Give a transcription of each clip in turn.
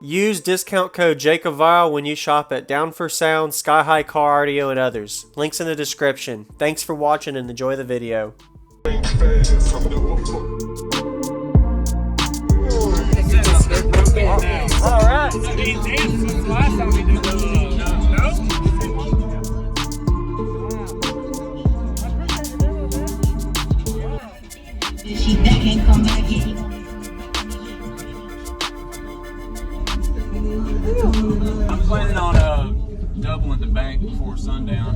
Use discount code JacobViral when you shop at Down for Sound, SkyHigh Car Audio, and others. Links in the description. Thanks for watching and enjoy the video. Alright. I'm planning on doubling the bank before sundown.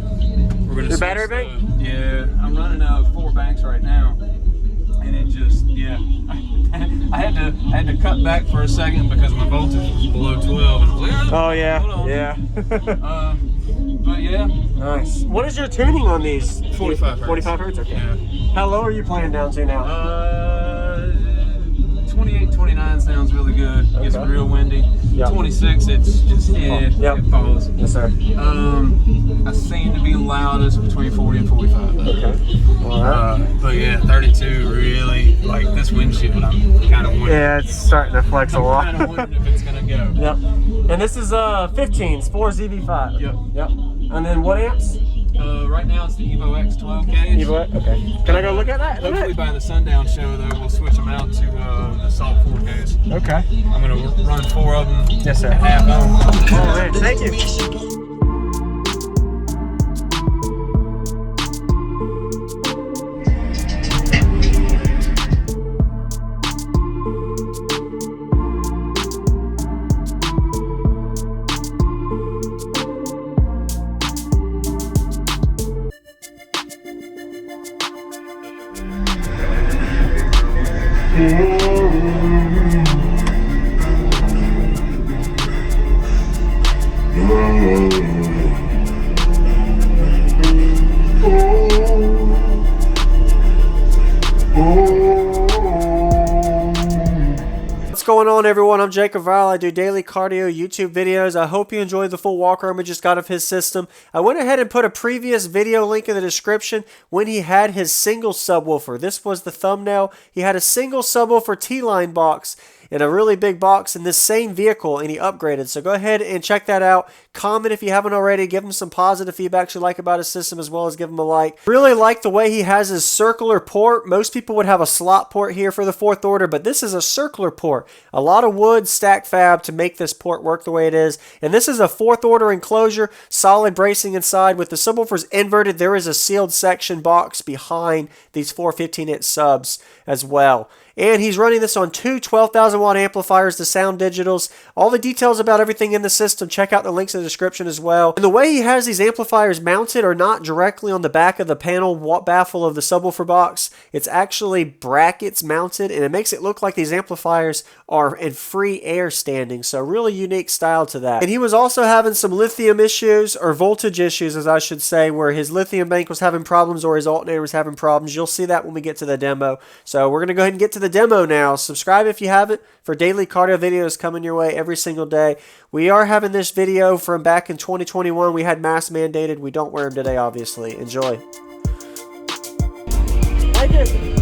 We're gonna. Your battery bank? Yeah, I'm running 4 banks right now, and it just I had to cut back for a second because my voltage was below 12, and I was like, oh yeah, hold on. yeah. But yeah, nice. What is your tuning on these? 45 hertz. 45 hertz. Okay. Yeah. How low are you playing down to now? 28, 29 sounds really good. It gets real windy. Yep. 26, it's just it falls. Yes, sir. I seem to be loudest between 40 and 45. Okay. All right. But yeah, 32 really, like this windshield, I'm kind of wondering. Yeah, it's starting to flex a lot. I'm kind of wondering if it's gonna go. Yep. And this is 15s, 4 ZV5. Yep. Yep. And then what amps? Right now it's the Evo X 12 gauge. Evo X? Okay. Can I go look at that? Hopefully by the sundown show though, we'll switch them out to the Salt 4 gauge. Okay. I'm gonna run 4 of them. Yes, sir. Half of them. All right. Thank you. What's going on, everyone? I'm JacobViral. I do daily cardio YouTube videos. I hope you enjoyed the full walk-around we just got of his system. I went ahead and put a previous video link in the description when he had his single subwoofer. This was the thumbnail. He had a single subwoofer T-line box in a really big box in this same vehicle, and he upgraded. So go ahead and check that out. Comment if you haven't already. Give him some positive feedback you like about his system, as well as give him a like. Really like the way he has his circular port. Most people would have a slot port here for the 4th order, but this is a circular port. A lot of wood stack fab to make this port work the way it is. And this is a 4th order enclosure, solid bracing inside. With the subwoofers inverted, there is a sealed section box behind these 4 15-inch subs as well. And he's running this on 2 12,000 watt amplifiers, the sound digitals. All the details about everything in the system, check out the links in the description as well. And the way he has these amplifiers mounted are not directly on the back of the panel baffle of the subwoofer box. It's actually brackets mounted, and it makes it look like these amplifiers are in free air standing. So really unique style to that. And he was also having some lithium issues, or voltage issues as I should say, where his lithium bank was having problems or his alternator was having problems. You'll see that when we get to the demo. So we're going to go ahead and get to the demo now. Subscribe if you haven't for daily cardio videos coming your way every single day. We are having this video from back in 2021. We had mask mandated. We don't wear them today, obviously. Enjoy. Thank you.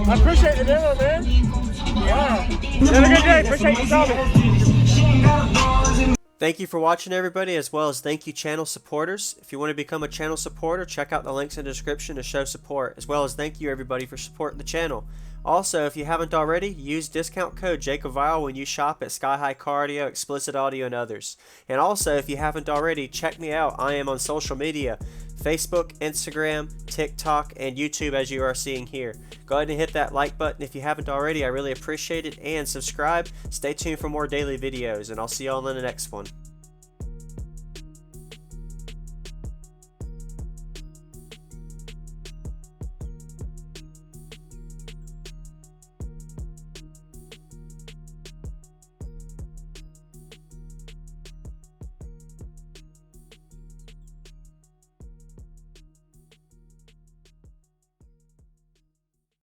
I appreciate the demo, man. Yeah. Have a good day. Appreciate you stopping. Thank you for watching, everybody, as well as thank you channel supporters. If you want to become a channel supporter, check out the links in the description to show support, as well as thank you everybody for supporting the channel. Also, if you haven't already, use discount code JacobViral when you shop at SkyHigh Cardio, Xplicit Audio, and others. And also, if you haven't already, check me out. I am on social media, Facebook, Instagram, TikTok, and YouTube, as you are seeing here. Go ahead and hit that like button if you haven't already. I really appreciate it. And subscribe. Stay tuned for more daily videos, and I'll see you all in the next one.